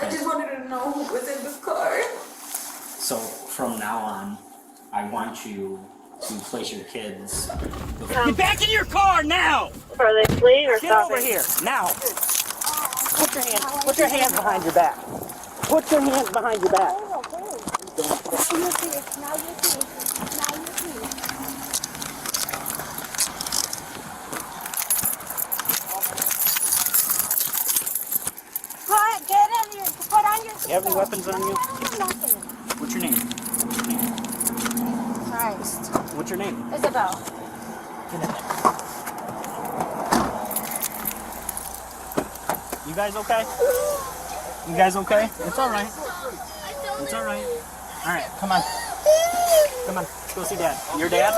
I just wanted to know who was in the car. So from now on, I want you to place your kids. Get back in your car now! Are they fleeing or Get stopping? over here now! Put your hands behind your back. Put your hands behind your back. Now you see. Get in here. Put on your. You have any weapons on you? Nothing. What's your name? Christ. What's your name? Isabel. Get in there. You guys okay? You guys okay? It's all right. It's all right. All right, come on. Come on, go see Dad. Your dad?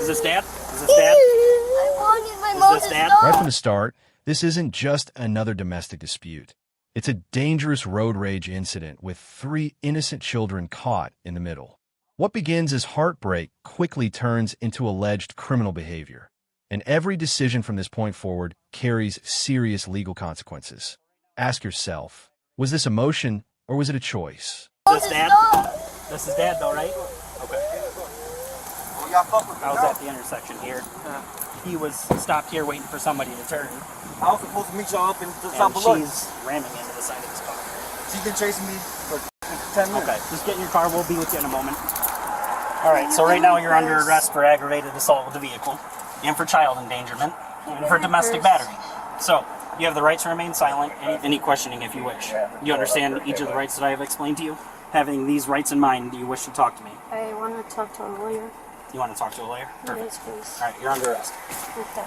Is this Dad? Is this Dad? I wanted my mom this to Dad? stop. Right from the start, this isn't just another domestic dispute. It's a dangerous road rage incident with 3 innocent children caught in the middle. What begins as heartbreak quickly turns into alleged criminal behavior. And every decision from this point forward carries serious legal consequences. Ask yourself, was this emotion or was it a choice? Is this Dad? This is Dad though, right? Okay. I was at the intersection here. He was stopped here waiting for somebody to turn. I was supposed to meet y'all up in the And top below. she's ramming into the side of his car. She's been chasing me for 10 minutes. Okay, just get in your car. We'll be with you in a moment. All right, so right now you're under arrest for aggravated assault with a vehicle, and for child endangerment, and for domestic battery. So you have the right to remain silent. Any questioning if you wish. You understand each of the rights that I have explained to you? Having these rights in mind, do you wish to talk to me? I want to talk to a lawyer. You want to talk to a lawyer? Perfect. Yes, please. All right, you're under arrest. Okay.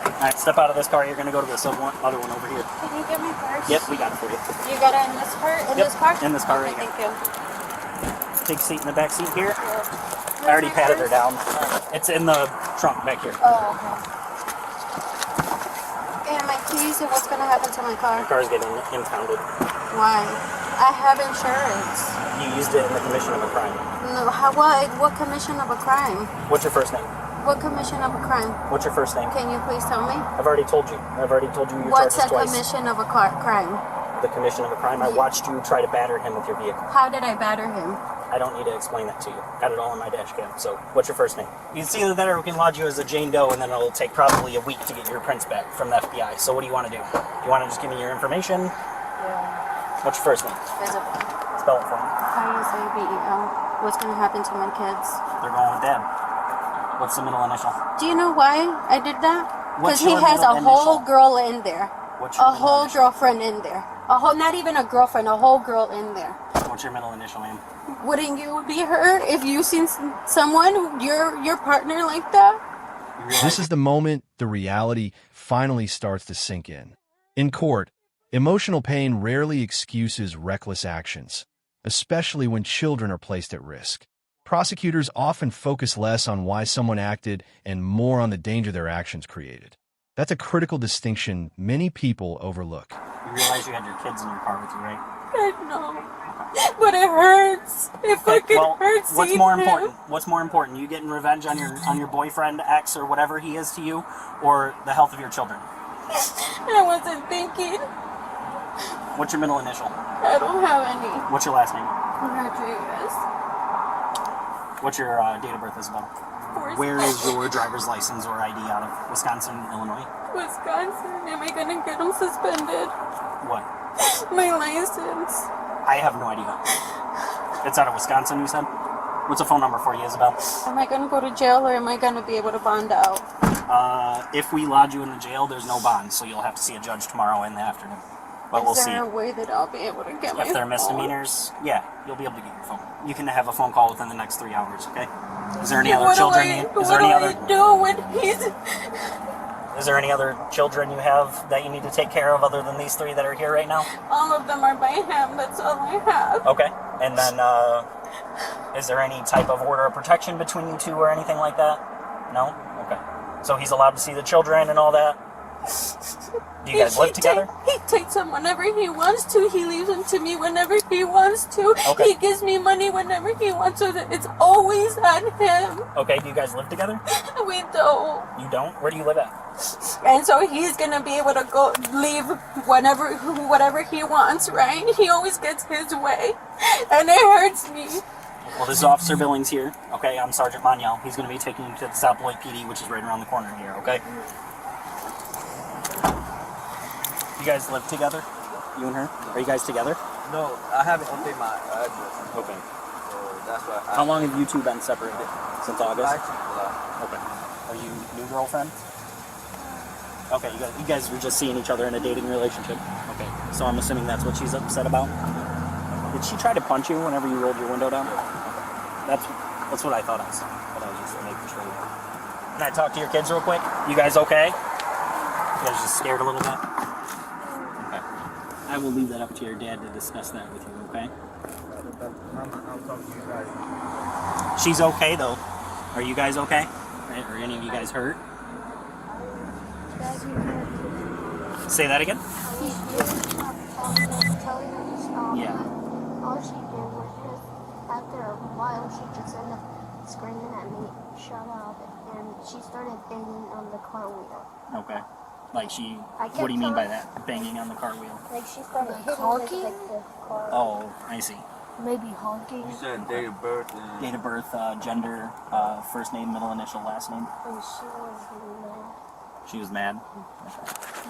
All right, step out of this car. You're going to go to this other one over here. Can you give me purse? Yep, we got it for you. You got it in this part? In Yep, this car? in this car right Okay, here. thank you. Take a seat in the back seat here. Yeah. I already patted her down. It's in the trunk back here. Oh, okay. And my keys, and what's going to happen to my car? Your car's getting impounded. Why? I have insurance. You used it in the commission of a crime. No, how, what commission of a crime? What's your first name? What commission of a crime? What's your first name? Can you please tell me? I've already told you. You're What's charged a twice. commission of a crime? The commission of a crime. I watched you try to batter him with your vehicle. How did I batter him? I don't need to explain that to you. Got it all on my dash cam. So, what's your first name? It's either that or we can lodge you as a Jane Doe, and then it'll take probably a week to get your prints back from the FBI. So, what do you want to do? You want to just give me your information? Yeah. What's your first name? Isabel. Spell it for me. Isabel. What's going to happen to my kids? They're going with Dad. What's the middle initial? Do you know why I did that? Because What's he your has a middle whole initial? girl in there. What's your A middle whole initial? girlfriend in there. A whole, not even a girlfriend, a whole girl in there. What's your middle initial, ma'am? Wouldn't you be her if you seen someone, your partner like that? You realize This is the moment the reality finally starts to sink in. In court, emotional pain rarely excuses reckless actions, especially when children are placed at risk. Prosecutors often focus less on why someone acted and more on the danger their actions created. That's a critical distinction many people overlook. You realize you had your kids in your car with you, right? I know. But it hurts. It fucking hurts. What's seeing more him. important? What's more important? You getting revenge on your boyfriend, ex, or whatever he is to you, or the health of your children? I wasn't thinking. What's your middle initial? I don't have any. What's your last name? Rodriguez. What's your date of birth, Isabel? Where is your driver's license or ID out of? Wisconsin, Illinois? Wisconsin. Am I gonna get him suspended? What? My license. I have no idea. It's out of Wisconsin, you said? What's a phone number for you, Isabel? Am I gonna go to jail or am I gonna be able to bond out? If we lodge you in the jail, there's no bond, so you'll have to see a judge tomorrow in the afternoon. But we'll Is see. there a way that I'll be able to get my If they're phone? misdemeanors, yeah, you'll be able to get your phone. You can have a phone call within the next 3 hours, okay? Is there any Yeah, other what children? What do I do when he's... Is there any other children you have that you need to take care of other than these 3 that are here right now? All of them are by him. That's all I have. Okay. And then, is there any type of order of protection between you two or anything like that? No? Okay. So he's allowed to see the children and all that? Do you guys live together? He takes them whenever he wants to. He leaves them to me whenever he wants to. Okay. He gives me money whenever he wants to. It's always on him. Okay, do you guys live together? We don't. You don't? Where do you live at? And so he's gonna be able to go leave whatever he wants, right? He always gets his way, and it hurts me. Well, this is Officer Billings here. Okay, I'm Sergeant Moniel. He's going to be taking you to the South Beloit PD, which is right around the corner here. Okay. You guys live together? You and her? Are you guys together? No, I haven't updated my address. Okay. So that's why. How long have you two been separated? Since August? Actually, Okay. Are you new girlfriend? Okay, you guys were just seeing each other in a dating relationship. Okay, so I'm assuming that's what she's upset about. Did she try to punch you whenever you rolled your window down? That's what I thought I saw. But I was just making sure. Can I talk to your kids real quick? You guys okay? You guys just scared a little bit? Okay. I will leave that up to your dad to discuss that with you, okay? I'll talk to you guys. She's okay though. Are you guys okay? Are any of you guys hurt? Say that again? Yeah. All she did was just, after a while, she just ended up screaming at me, shut up, and she started banging on the car wheel. Okay. Like she, I what do you mean by kept that? Banging on the car wheel? Like she started hitting with, like, the car. Oh, I see. Maybe honking. You said date of birth and Date of birth, gender, first name, middle initial, last name. And she was She was mad.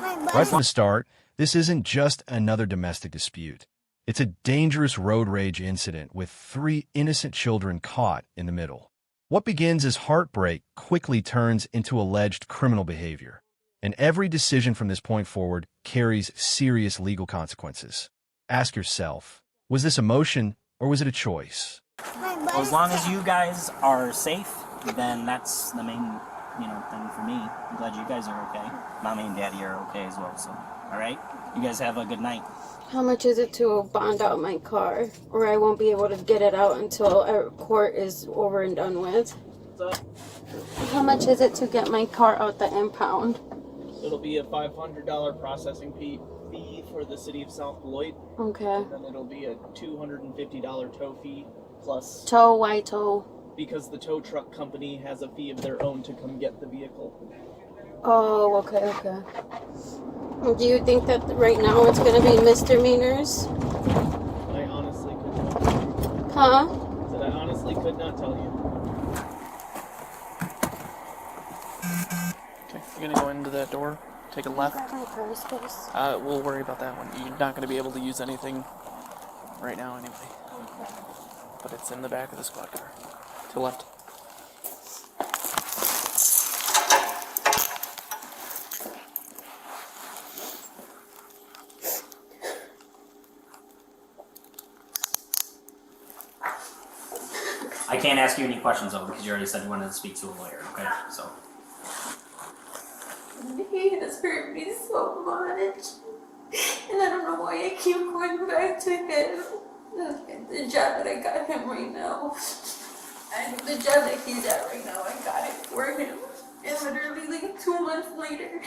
mad. Right from the start, this isn't just another domestic dispute. It's a dangerous road rage incident with 3 innocent children caught in the middle. What begins as heartbreak quickly turns into alleged criminal behavior, and every decision from this point forward carries serious legal consequences. Ask yourself, was this emotion or was it a choice? Well, as long as you guys are safe, then that's the main, thing for me. I'm glad you guys are okay. Mommy and Daddy are okay as well, so, all right? You guys have a good night. How much is it to bond out my car? Or I won't be able to get it out until court is over and done with. How much is it to get my car out the impound? It'll be a $500 processing fee for the city of South Beloit. Okay. Then it'll be a $250 tow fee plus Tow, why tow? because the tow truck company has a fee of their own to come get the vehicle. Oh, okay. Do you think that right now it's going to be misdemeanors? I honestly could not tell you. Huh? Said I honestly could not tell you. Okay, you're gonna go into that door, take a left. My purse, please. We'll worry about that one. You're not gonna be able to use anything right now anyway. Okay. But it's in the back of the squad car. To the left. I can't ask you any questions though because you already said you wanted to speak to a lawyer. Okay, so He has hurt me so much. And I don't know why I keep going back to him. The job that I got him right now. And the job that he's at right now, I got it for him. And literally like 2 months later,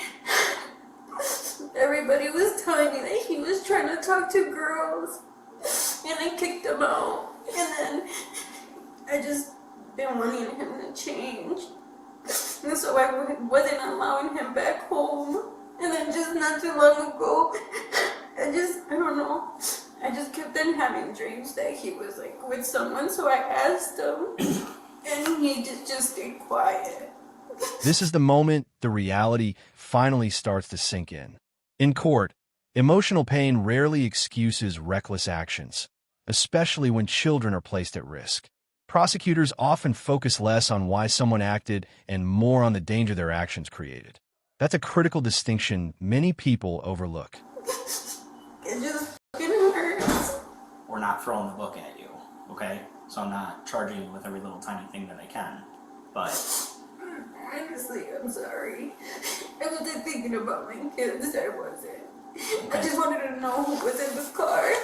everybody was telling me that he was trying to talk to girls. And I kicked him out. And then I just been wanting him to change. And so I wasn't allowing him back home. And then just not too long ago, I don't know. I just kept on having dreams that he was like with someone. So I asked him and he just stayed quiet. This is the moment the reality finally starts to sink in. In court, emotional pain rarely excuses reckless actions, especially when children are placed at risk. Prosecutors often focus less on why someone acted and more on the danger their actions created. That's a critical distinction many people overlook. It just fucking hurts. we're not throwing the book at you, okay? So I'm not charging you with every little tiny thing that I can, but Honestly, I'm sorry. I wasn't thinking about my kids. I wasn't. I just wanted to know who was in the car.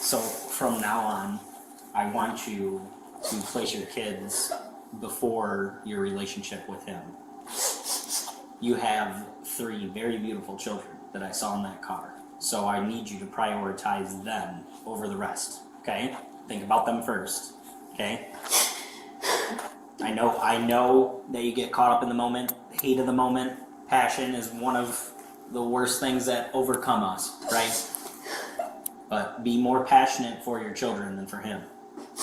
so from now on, I want you to place your kids before your relationship with him. you have 3 very beautiful children that I saw in that car. So I need you to prioritize them over the rest, okay? Think about them first, okay? I know that you get caught up in the moment, the heat of the moment. Passion is one of the worst things that overcome us, right? But be more passionate for your children than for him.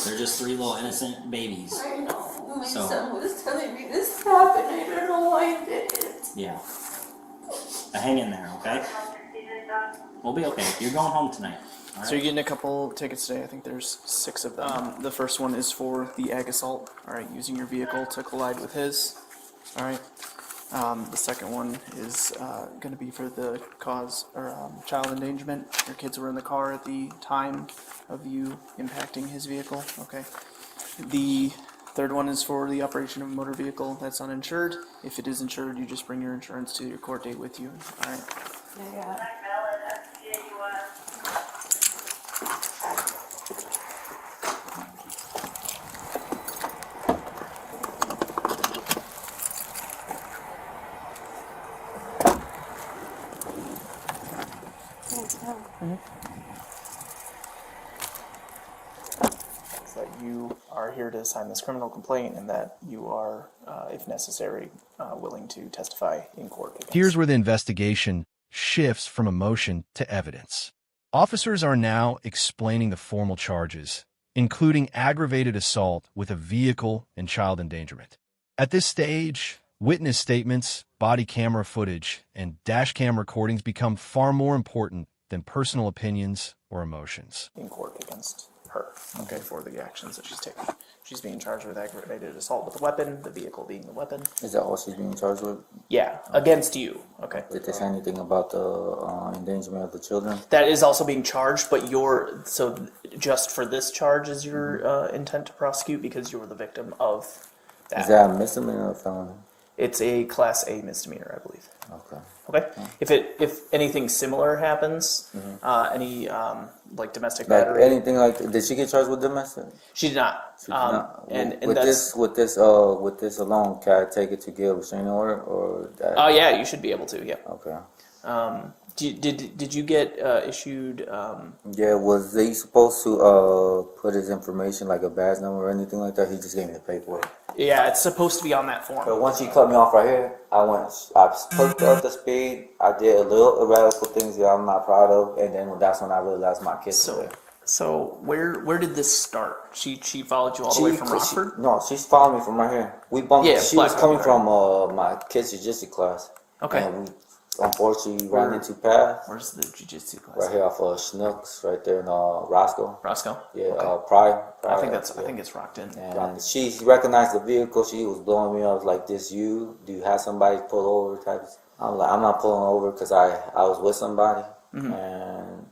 They're just 3 little innocent babies. I know. My So- son was telling me to stop, and I don't know why I did it. Yeah. But hang in there, okay? We'll be okay. You're going home tonight. All So you're right? getting a couple tickets today. I think there's 6 of them. The first one is for the ag assault. All right, using your vehicle to collide with his. All right. The second one is going to be for the cause or child endangerment. Your kids were in the car at the time of you impacting his vehicle. Okay. The third one is for the operation of a motor vehicle that's uninsured. If it is insured, you just bring your insurance to your court date with you. All right. Yeah. That you are here to sign this criminal complaint and that you are, if necessary, willing to testify in court against. Here's where the investigation shifts from emotion to evidence. Officers are now explaining the formal charges, including aggravated assault with a vehicle and child endangerment. At this stage, witness statements, body camera footage, and dash cam recordings become far more important than personal opinions or emotions. in court against her, okay, for the actions that she's taken. She's being charged with aggravated assault with a weapon, the vehicle being the weapon. Is that all she's being charged with? Yeah, against you, okay. Did they say anything about the endangerment of the children? That is also being charged, but so just for this charge is your intent to prosecute because you were the victim of that. Is that a misdemeanor or a felony? It's a Class A misdemeanor, I believe. Okay. Okay. If anything similar happens, any like domestic Like battery, anything like that. Did she get charged with domestic? she did not. She did not. And with that's this alone, can I take it to get a restraining order or that? oh yeah, you should be able to. Yeah. Okay. Did you get issued? Yeah, was they supposed to put his information like a badge number or anything like that? He just gave me the paperwork. Yeah, it's supposed to be on that But form. once he cut me off right here, I put up the speed. I did a little erratical things that I'm not proud of, and then that's when I realized my kids were there. So where did this start? She followed you all the way from Rockford? No, she's following me from right here. We bumped. Yeah, she was Black coming Rock, from my kids' jiu-jitsu class. Okay. And we unfortunately ran into paths Where's the jiu-jitsu class? right here off of Schnucks, right there in Roscoe. Roscoe. Yeah, Okay. Pride. I think yeah. it's rocked in. And she recognized the vehicle. She was blowing me up like, "This you? Do you have somebody pull over?" Type. I'm like, "I'm not pulling over because I was with somebody." And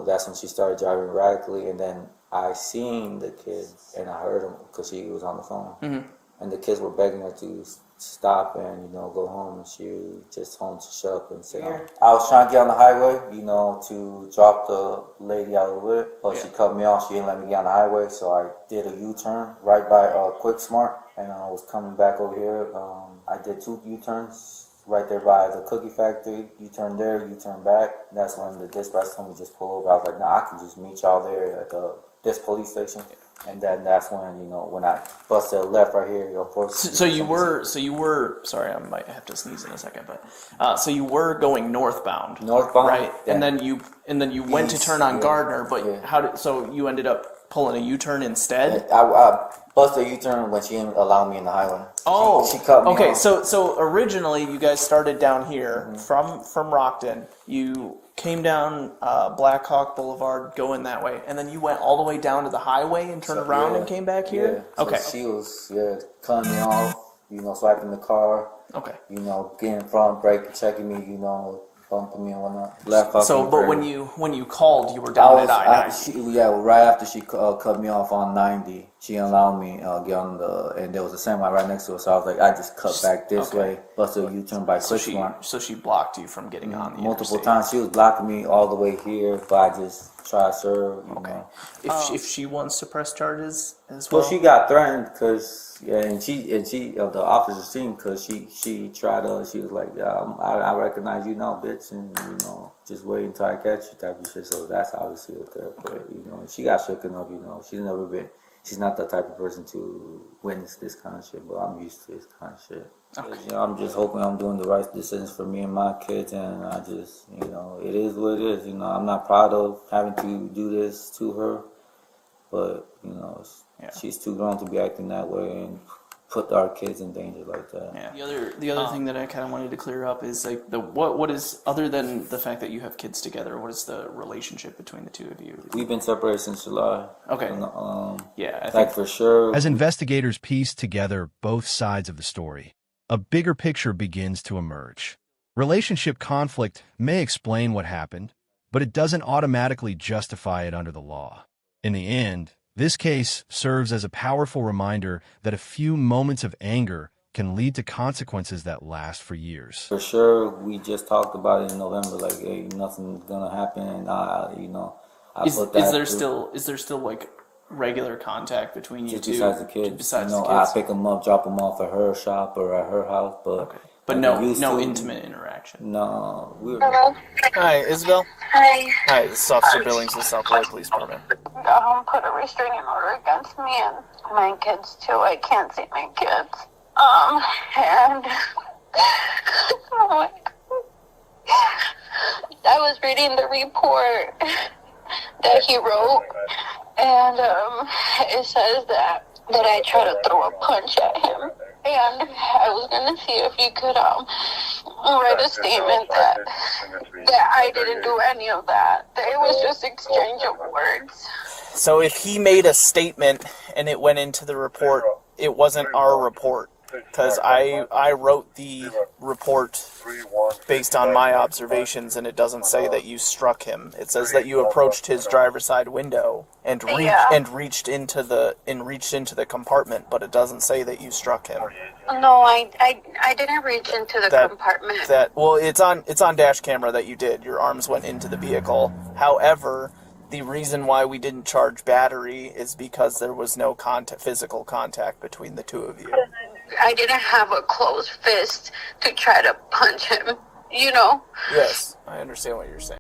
that's when she started driving erratically. And then I seen the kid and I heard him because she was on the phone. And the kids were begging her to stop and go home, and she just home to shut up and sit down. I was trying to get on the highway, to drop the lady out of the way, but she cut me off. She didn't let me get on the highway, so I did a U-turn right by Quick Smart, and I was coming back over here. I did 2 U-turns right there by the cookie factory. U-turn there, U-turn back. That's when the dispatch told me just pull over. I was like, "Nah, I can just meet y'all there at this police station." And then that's when, when I busted a left right here, So you were. Sorry, I might have to sneeze in a second, but so you were going northbound, right? Yeah. And then you went to turn on Gardner, but so you ended up pulling a U-turn instead? I busted a U-turn when she didn't allow me in the highway. Oh, she cut me okay. off. So originally you guys started down here from Rockton. You came down Black Hawk Boulevard, going that way, and then you went all the way down to the highway and turned around and came back here. Yeah. Okay. So she was cutting me off, swiping the car, Okay. getting in front, braking, checking me, bumping me and whatnot. Black Hawk So, was but great. when you called, you were down at I-90. Right after she cut me off on 90. she allowed me get on the, and there was a semi right next to her, so I was like, I just cut back this way, busted a U-turn by quick smart. So she blocked you from getting on the Multiple interstate. times. She was blocking me all the way here, but I just tried to serve, you know. If she wants to press charges as well? Well, she got threatened because, and the officer seen because she tried to, she was like, yeah, I recognize you now, bitch, and, you know, just wait until I catch you type of shit. So that's obviously a threat, but, you know, she got shooken up, you know. She's not the type of person to witness this kind of shit, but I'm used to this kind of shit. Okay. You know, I'm just hoping I'm doing the right decisions for me and my kids, and I just, you know, it is what it is. You know, I'm not proud of having to do this to her, but, you know, she's too grown to be acting that way and put our kids in danger like that. Yeah. The other thing that I kind of wanted to clear up is like what is, other than the fact that you have kids together, what is the relationship between the two of you? We've been separated since July. Okay. And, I think for sure. As investigators piece together both sides of the story, a bigger picture begins to emerge. Relationship conflict may explain what happened, but it doesn't automatically justify it under the law. In the end, this case serves as a powerful reminder that a few moments of anger can lead to consequences that last for years. For sure, we just talked about it in November, like, hey, nothing's gonna happen, and you know, is there still like regular contact between you two? Besides the kids, you know, I pick them up, drop them off at her shop or at her house, but no intimate interaction. No, Hello. Hi, Isabel. Hi. Hi, this is Officer Billings with South Lake Police Department. Put a restraining order against me and my kids too. I can't see my kids. And I was reading the report that he wrote, and it says that I tried to throw a punch at him. And I was gonna see if you could write a statement that I didn't do any of that. It was just exchange of words. So if he made a statement and it went into the report, it wasn't our report. Because I wrote the report based on my observations, and it doesn't say that you struck him. It says that you approached his driver's side window and reached into the compartment, but it doesn't say that you struck him. No, I didn't reach into the compartment. It's on dash camera that you did. Your arms went into the vehicle. However, the reason why we didn't charge battery is because there was no physical contact between the two of you. I didn't have a closed fist to try to punch him, you know? Yes, I understand what you're saying.